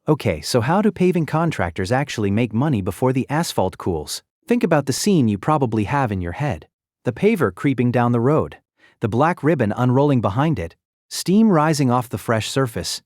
Okay, so how do paving contractors actually make money before the asphalt cools? Think about the scene you probably have in your head. The paver creeping down the road, the black ribbon unrolling behind it, steam rising off the fresh surface,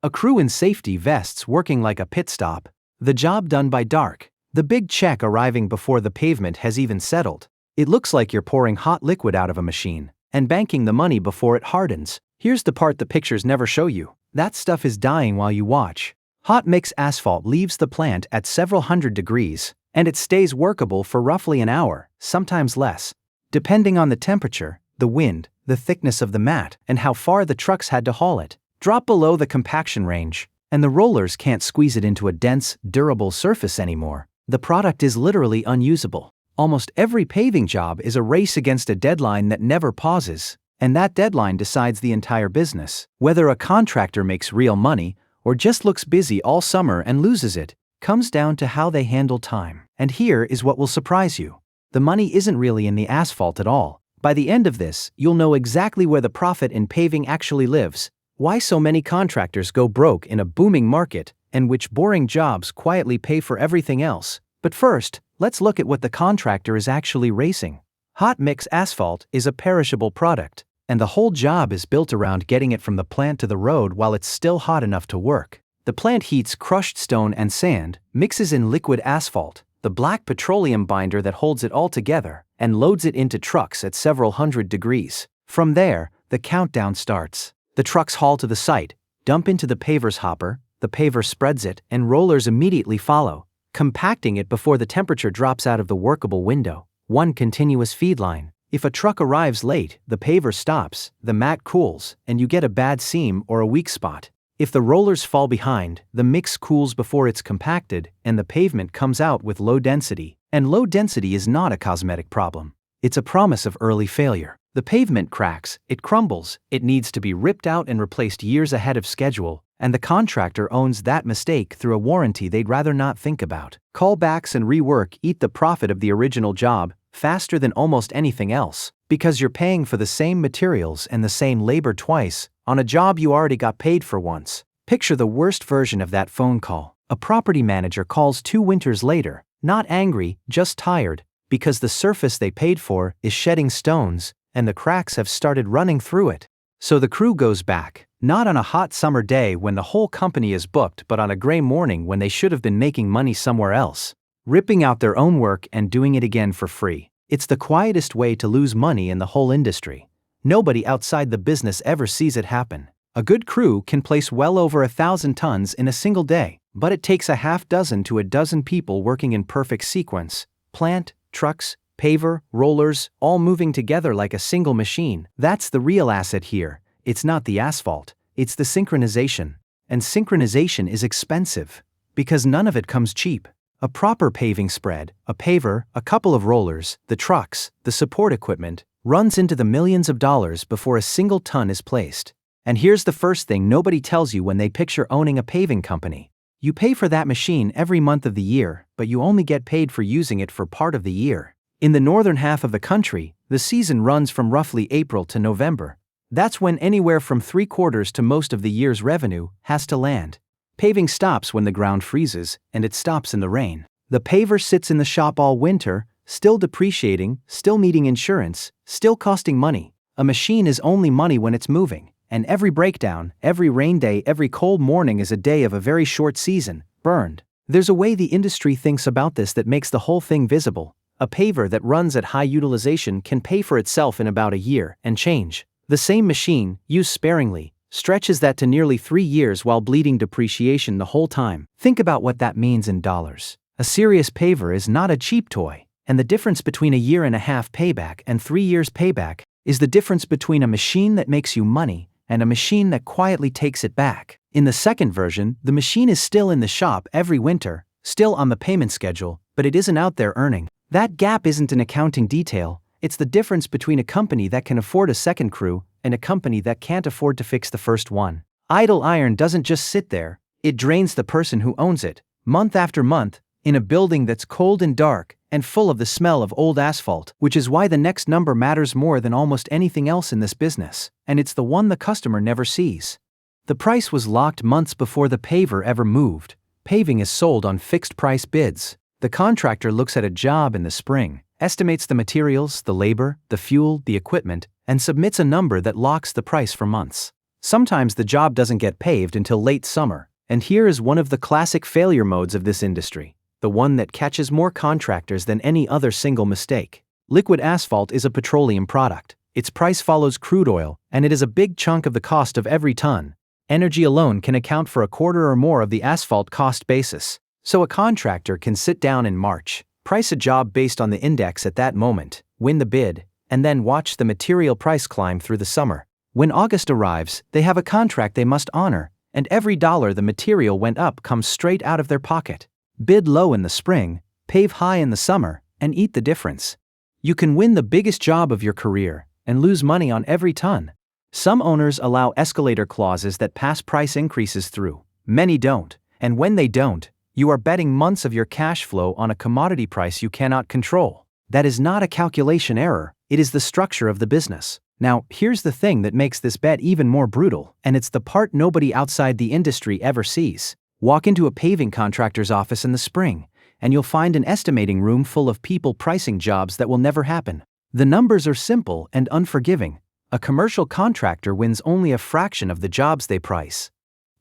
a crew in safety vests working like a pit stop, the job done by dark, the big check arriving before the pavement has even settled. It looks like you're pouring hot liquid out of a machine and banking the money before it hardens. Here's the part the pictures never show you. That stuff is dying while you watch. Hot mix asphalt leaves the plant at several hundred degrees, and it stays workable for roughly an hour, sometimes less, depending on the temperature, the wind, the thickness of the mat, and how far the trucks had to haul it. Drop below the compaction range, and the rollers can't squeeze it into a dense, durable surface anymore. The product is literally unusable. Almost every paving job is a race against a deadline that never pauses, and that deadline decides the entire business. Whether a contractor makes real money or just looks busy all summer and loses it, comes down to how they handle time. And here is what will surprise you. The money isn't really in the asphalt at all. By the end of this, you'll know exactly where the profit in paving actually lives, why so many contractors go broke in a booming market, and which boring jobs quietly pay for everything else. But first, let's look at what the contractor is actually racing. Hot mix asphalt is a perishable product, and the whole job is built around getting it from the plant to the road while it's still hot enough to work. The plant heats crushed stone and sand, mixes in liquid asphalt, the black petroleum binder that holds it all together, and loads it into trucks at several hundred degrees. From there, the countdown starts. The trucks haul to the site, dump into the paver's hopper, the paver spreads it, and rollers immediately follow, compacting it before the temperature drops out of the workable window. One continuous feed line. If a truck arrives late, the paver stops, the mat cools, and you get a bad seam or a weak spot. If the rollers fall behind, the mix cools before it's compacted, and the pavement comes out with low density. And low density is not a cosmetic problem. It's a promise of early failure. The pavement cracks, it crumbles, it needs to be ripped out and replaced years ahead of schedule, and the contractor owns that mistake through a warranty they'd rather not think about. Callbacks and rework eat the profit of the original job faster than almost anything else, because you're paying for the same materials and the same labor twice on a job you already got paid for once. Picture the worst version of that phone call. A property manager calls 2 winters later, not angry, just tired, because the surface they paid for is shedding stones, and the cracks have started running through it. So the crew goes back, not on a hot summer day when the whole company is booked, but on a gray morning when they should have been making money somewhere else, ripping out their own work and doing it again for free. It's the quietest way to lose money in the whole industry. Nobody outside the business ever sees it happen. A good crew can place well over 1,000 tons in a single day, but it takes a half dozen to a dozen people working in perfect sequence. Plant, trucks, paver, rollers, all moving together like a single machine. That's the real asset here. It's not the asphalt, it's the synchronization. And synchronization is expensive, because none of it comes cheap. A proper paving spread, a paver, a couple of rollers, the trucks, the support equipment, runs into the millions of dollars before a single ton is placed. And here's the first thing nobody tells you when they picture owning a paving company. You pay for that machine every month of the year, but you only get paid for using it for part of the year. In the northern half of the country, the season runs from roughly April to November. That's when anywhere from 3/4 to most of the year's revenue has to land. Paving stops when the ground freezes, and it stops in the rain. The paver sits in the shop all winter, still depreciating, still needing insurance, still costing money. A machine is only money when it's moving, and every breakdown, every rain day, every cold morning is a day of a very short season, burned. There's a way the industry thinks about this that makes the whole thing visible. A paver that runs at high utilization can pay for itself in about a year and change. The same machine, used sparingly, stretches that to nearly 3 years while bleeding depreciation the whole time. Think about what that means in dollars. A serious paver is not a cheap toy, and the difference between a 1.5 year payback and 3 years payback is the difference between a machine that makes you money and a machine that quietly takes it back. In the second version, the machine is still in the shop every winter, still on the payment schedule, but it isn't out there earning. That gap isn't an accounting detail, it's the difference between a company that can afford a second crew and a company that can't afford to fix the first one. Idle iron doesn't just sit there, it drains the person who owns it, month after month, in a building that's cold and dark and full of the smell of old asphalt, which is why the next number matters more than almost anything else in this business, and it's the one the customer never sees. The price was locked months before the paver ever moved. Paving is sold on fixed-price bids. The contractor looks at a job in the spring, estimates the materials, the labor, the fuel, the equipment, and submits a number that locks the price for months. Sometimes the job doesn't get paved until late summer, and here is one of the classic failure modes of this industry, the one that catches more contractors than any other single mistake. Liquid asphalt is a petroleum product. Its price follows crude oil, and it is a big chunk of the cost of every ton. Energy alone can account for a quarter or more of the asphalt cost basis. So a contractor can sit down in March, price a job based on the index at that moment, win the bid, and then watch the material price climb through the summer. When August arrives, they have a contract they must honor, and every dollar the material went up comes straight out of their pocket. Bid low in the spring, pave high in the summer, and eat the difference. You can win the biggest job of your career and lose money on every ton. Some owners allow escalator clauses that pass price increases through. Many don't, and when they don't, you are betting months of your cash flow on a commodity price you cannot control. That is not a calculation error, it is the structure of the business. Now, here's the thing that makes this bet even more brutal, and it's the part nobody outside the industry ever sees. Walk into a paving contractor's office in the spring, and you'll find an estimating room full of people pricing jobs that will never happen. The numbers are simple and unforgiving. A commercial contractor wins only a fraction of the jobs they price.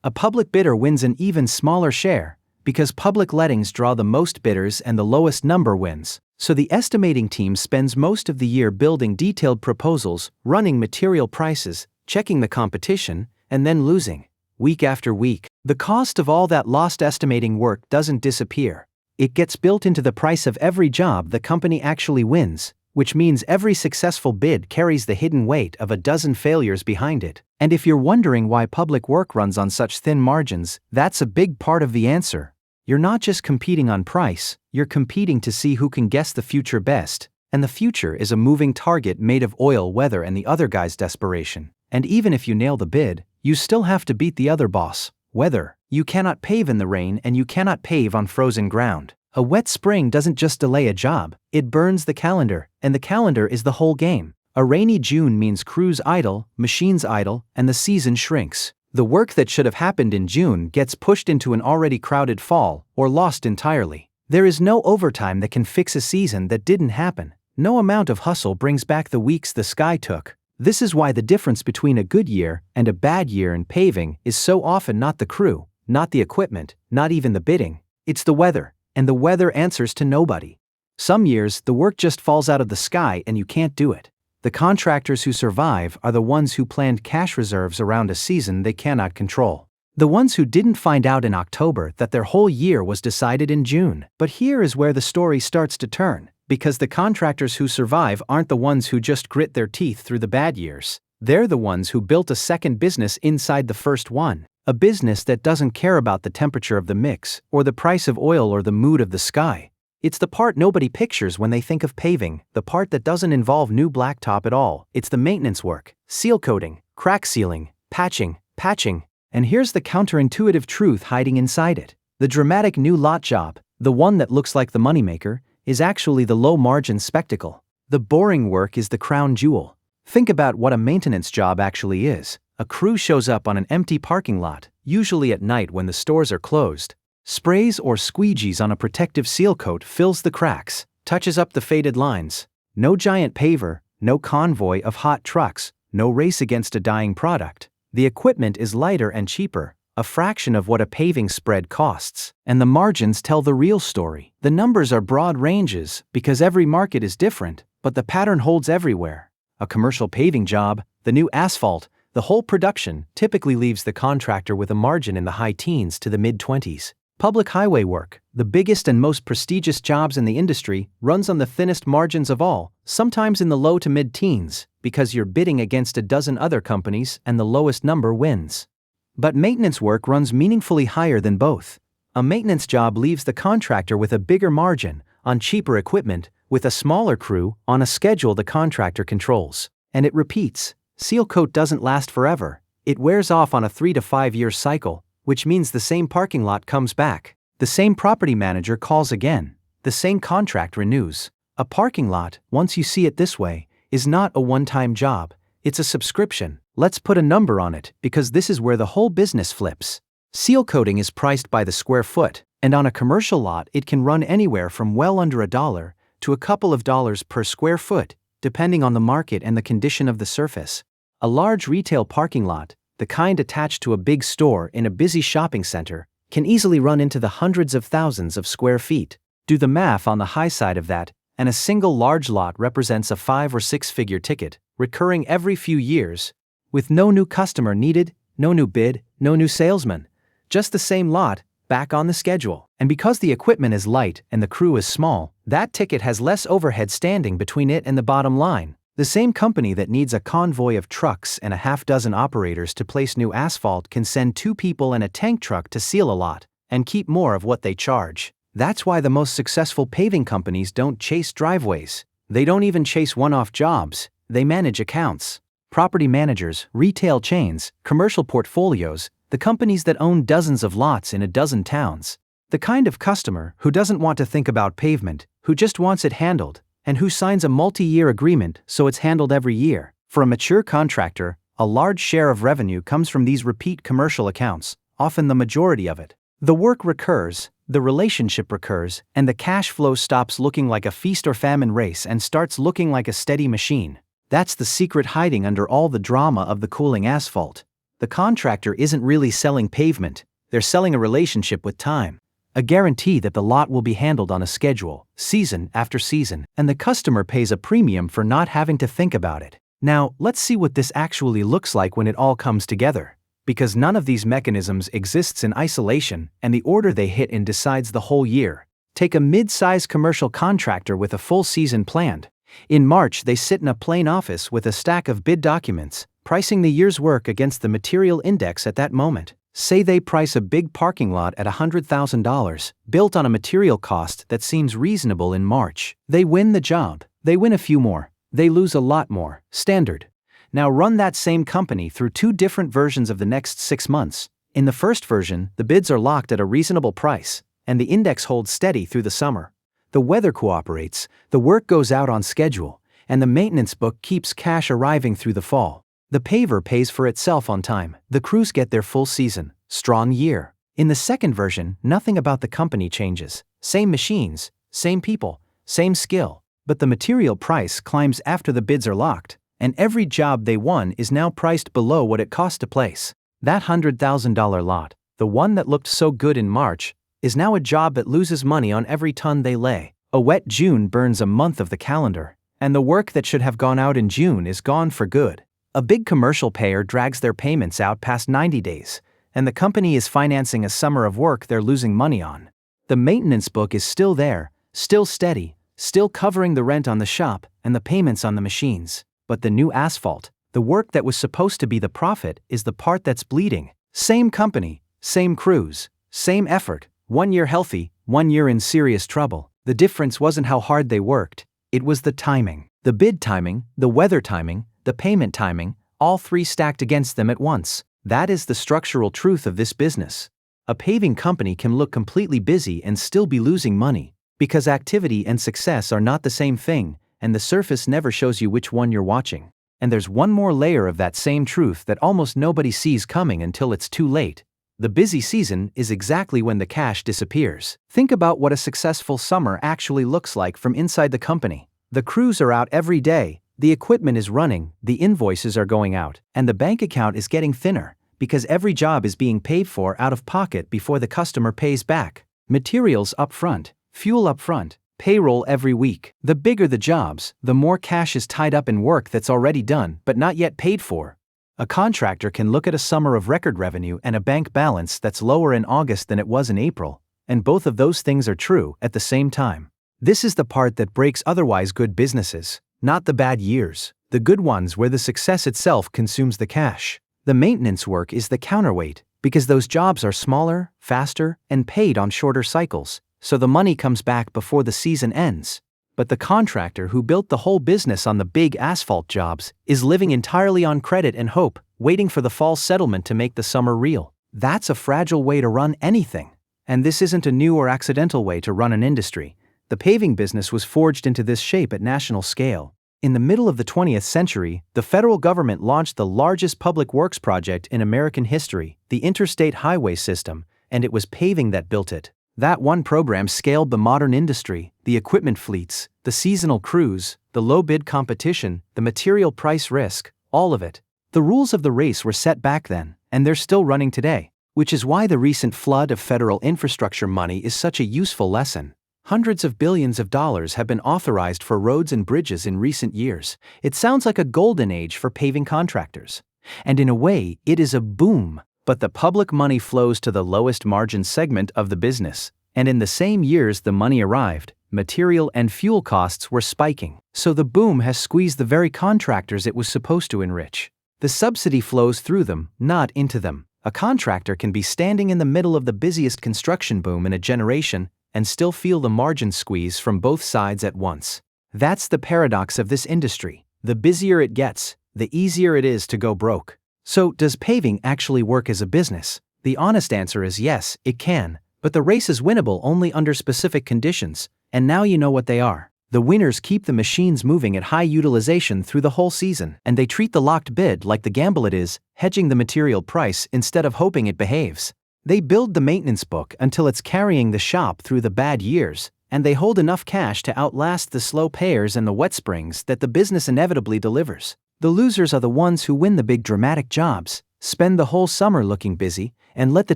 A public bidder wins an even smaller share, because public lettings draw the most bidders and the lowest number wins. So the estimating team spends most of the year building detailed proposals, running material prices, checking the competition, and then losing. Week after week, the cost of all that lost estimating work doesn't disappear. It gets built into the price of every job the company actually wins, which means every successful bid carries the hidden weight of a dozen failures behind it. And if you're wondering why public work runs on such thin margins, that's a big part of the answer. You're not just competing on price, you're competing to see who can guess the future best. And the future is a moving target made of oil, weather, and the other guy's desperation. And even if you nail the bid, you still have to beat the other boss, weather. You cannot pave in the rain and you cannot pave on frozen ground. A wet spring doesn't just delay a job, it burns the calendar, and the calendar is the whole game. A rainy June means crews idle, machines idle, and the season shrinks. The work that should have happened in June gets pushed into an already crowded fall, or lost entirely. There is no overtime that can fix a season that didn't happen. No amount of hustle brings back the weeks the sky took. This is why the difference between a good year and a bad year in paving is so often not the crew, not the equipment, not even the bidding. It's the weather. And the weather answers to nobody. Some years, the work just falls out of the sky and you can't do it. The contractors who survive are the ones who planned cash reserves around a season they cannot control. The ones who didn't find out in October that their whole year was decided in June. But here is where the story starts to turn, because the contractors who survive aren't the ones who just grit their teeth through the bad years. They're the ones who built a second business inside the first one. A business that doesn't care about the temperature of the mix, or the price of oil, or the mood of the sky. It's the part nobody pictures when they think of paving, the part that doesn't involve new blacktop at all. It's the maintenance work, seal coating, crack sealing, patching. And here's the counterintuitive truth hiding inside it. The dramatic new lot job, the one that looks like the moneymaker, is actually the low-margin spectacle. The boring work is the crown jewel. Think about what a maintenance job actually is. A crew shows up on an empty parking lot, usually at night when the stores are closed. Sprays or squeegees on a protective seal coat fills the cracks, touches up the faded lines. No giant paver, no convoy of hot trucks, no race against a dying product. The equipment is lighter and cheaper, a fraction of what a paving spread costs. And the margins tell the real story. The numbers are broad ranges because every market is different, but the pattern holds everywhere. A commercial paving job, the new asphalt, the whole production typically leaves the contractor with a margin in the high teens to the mid-20s. Public highway work, the biggest and most prestigious jobs in the industry, runs on the thinnest margins of all, sometimes in the low to mid-teens, because you're bidding against a dozen other companies and the lowest number wins. But maintenance work runs meaningfully higher than both. A maintenance job leaves the contractor with a bigger margin, on cheaper equipment, with a smaller crew, on a schedule the contractor controls. And it repeats. Seal coat doesn't last forever. It wears off on a 3 to 5 year cycle, which means the same parking lot comes back. The same property manager calls again. The same contract renews. A parking lot, once you see it this way, is not a one-time job. It's a subscription, Let's put a number on it because this is where the whole business flips. Seal coating is priced by the square foot, and on a commercial lot it can run anywhere from well under $1 to a couple of dollars per square foot, depending on the market and the condition of the surface. A large retail parking lot, the kind attached to a big store in a busy shopping center, can easily run into the hundreds of thousands of square feet. Do the math on the high side of that, and a single large lot represents a 5 or 6 figure ticket, recurring every few years, with no new customer needed, no new bid, no new salesman. Just the same lot, back on the schedule. And because the equipment is light and the crew is small, that ticket has less overhead standing between it and the bottom line. The same company that needs a convoy of trucks and a half dozen operators to place new asphalt can send 2 people and a tank truck to seal a lot, and keep more of what they charge. That's why the most successful paving companies don't chase driveways. They don't even chase one-off jobs, they manage accounts. Property managers, retail chains, commercial portfolios, the companies that own dozens of lots in a dozen towns. The kind of customer who doesn't want to think about pavement, who just wants it handled, and who signs a multi-year agreement so it's handled every year. For a mature contractor, a large share of revenue comes from these repeat commercial accounts, often the majority of it. The work recurs, the relationship recurs, and the cash flow stops looking like a feast or famine race and starts looking like a steady machine. That's the secret hiding under all the drama of the cooling asphalt. The contractor isn't really selling pavement, they're selling a relationship with time. A guarantee that the lot will be handled on a schedule, season after season, and the customer pays a premium for not having to think about it. Now, let's see what this actually looks like when it all comes together. Because none of these mechanisms exists in isolation, and the order they hit in decides the whole year. Take a mid-size commercial contractor with a full season planned. In March, they sit in a plain office with a stack of bid documents, pricing the year's work against the material index at that moment. Say they price a big parking lot at $100,000, built on a material cost that seems reasonable in March. They win the job. They win a few more. They lose a lot more. Standard. Now run that same company through 2 different versions of the next 6 months. In the first version, the bids are locked at a reasonable price, and the index holds steady through the summer. The weather cooperates, the work goes out on schedule, and the maintenance book keeps cash arriving through the fall. The paver pays for itself on time. The crews get their full season, strong year. In the second version, nothing about the company changes. Same machines, same people, same skill. But the material price climbs after the bids are locked, and every job they won is now priced below what it cost to place. That $100,000 lot, the one that looked so good in March, is now a job that loses money on every ton they lay. A wet June burns a month of the calendar, and the work that should have gone out in June is gone for good. A big commercial payer drags their payments out past 90 days, and the company is financing a summer of work they're losing money on. The maintenance book is still there, still steady, still covering the rent on the shop and the payments on the machines. But the new asphalt, the work that was supposed to be the profit, is the part that's bleeding. Same company, same crews, same effort, 1 year healthy, 1 year in serious trouble. The difference wasn't how hard they worked, it was the timing. The bid timing, the weather timing, the payment timing, all 3 stacked against them at once. That is the structural truth of this business. A paving company can look completely busy and still be losing money, because activity and success are not the same thing, and the surface never shows you which one you're watching. And there's one more layer of that same truth that almost nobody sees coming until it's too late. The busy season is exactly when the cash disappears. Think about what a successful summer actually looks like from inside the company. The crews are out every day, the equipment is running, the invoices are going out, and the bank account is getting thinner, because every job is being paid for out of pocket before the customer pays back. Materials up front, fuel up front, payroll every week. The bigger the jobs, the more cash is tied up in work that's already done but not yet paid for. A contractor can look at a summer of record revenue and a bank balance that's lower in August than it was in April, and both of those things are true at the same time. This is the part that breaks otherwise good businesses, not the bad years, the good ones where the success itself consumes the cash. The maintenance work is the counterweight, because those jobs are smaller, faster, and paid on shorter cycles, so the money comes back before the season ends. But the contractor who built the whole business on the big asphalt jobs is living entirely on credit and hope, waiting for the fall settlement to make the summer real. That's a fragile way to run anything. And this isn't a new or accidental way to run an industry. The paving business was forged into this shape at national scale. In the middle of the 20th century, the federal government launched the largest public works project in American history, the Interstate Highway System, and it was paving that built it. That one program scaled the modern industry, the equipment fleets, the seasonal crews, the low-bid competition, the material price risk, all of it. The rules of the race were set back then, and they're still running today, which is why the recent flood of federal infrastructure money is such a useful lesson. Hundreds of billions of dollars have been authorized for roads and bridges in recent years. It sounds like a golden age for paving contractors. And in a way, it is a boom. But the public money flows to the lowest margin segment of the business. And in the same years the money arrived, material and fuel costs were spiking. So the boom has squeezed the very contractors it was supposed to enrich. The subsidy flows through them, not into them. A contractor can be standing in the middle of the busiest construction boom in a generation and still feel the margin squeeze from both sides at once. That's the paradox of this industry. The busier it gets, the easier it is to go broke. So, does paving actually work as a business? The honest answer is yes, it can, but the race is winnable only under specific conditions, and now you know what they are. The winners keep the machines moving at high utilization through the whole season, and they treat the locked bid like the gamble it is, hedging the material price instead of hoping it behaves. They build the maintenance book until it's carrying the shop through the bad years, and they hold enough cash to outlast the slow payers and the wet springs that the business inevitably delivers. The losers are the ones who win the big dramatic jobs, spend the whole summer looking busy, and let the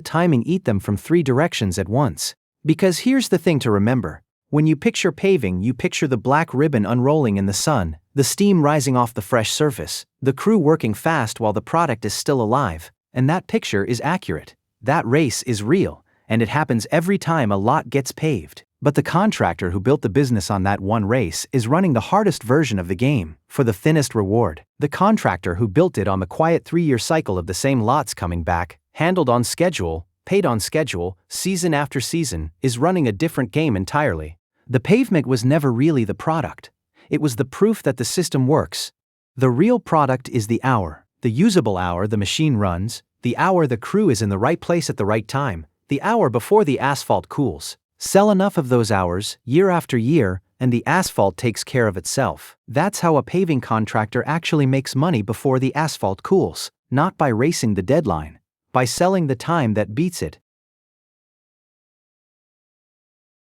timing eat them from three directions at once. Because here's the thing to remember. When you picture paving, you picture the black ribbon unrolling in the sun, the steam rising off the fresh surface, the crew working fast while the product is still alive, and that picture is accurate. That race is real, and it happens every time a lot gets paved. But the contractor who built the business on that one race is running the hardest version of the game, for the thinnest reward. The contractor who built it on the quiet 3-year cycle of the same lots coming back, handled on schedule, paid on schedule, season after season, is running a different game entirely. The pavement was never really the product. It was the proof that the system works. The real product is the hour, the usable hour the machine runs, the hour the crew is in the right place at the right time, the hour before the asphalt cools. Sell enough of those hours, year after year, and the asphalt takes care of itself. That's how a paving contractor actually makes money before the asphalt cools, not by racing the deadline, by selling the time that beats it,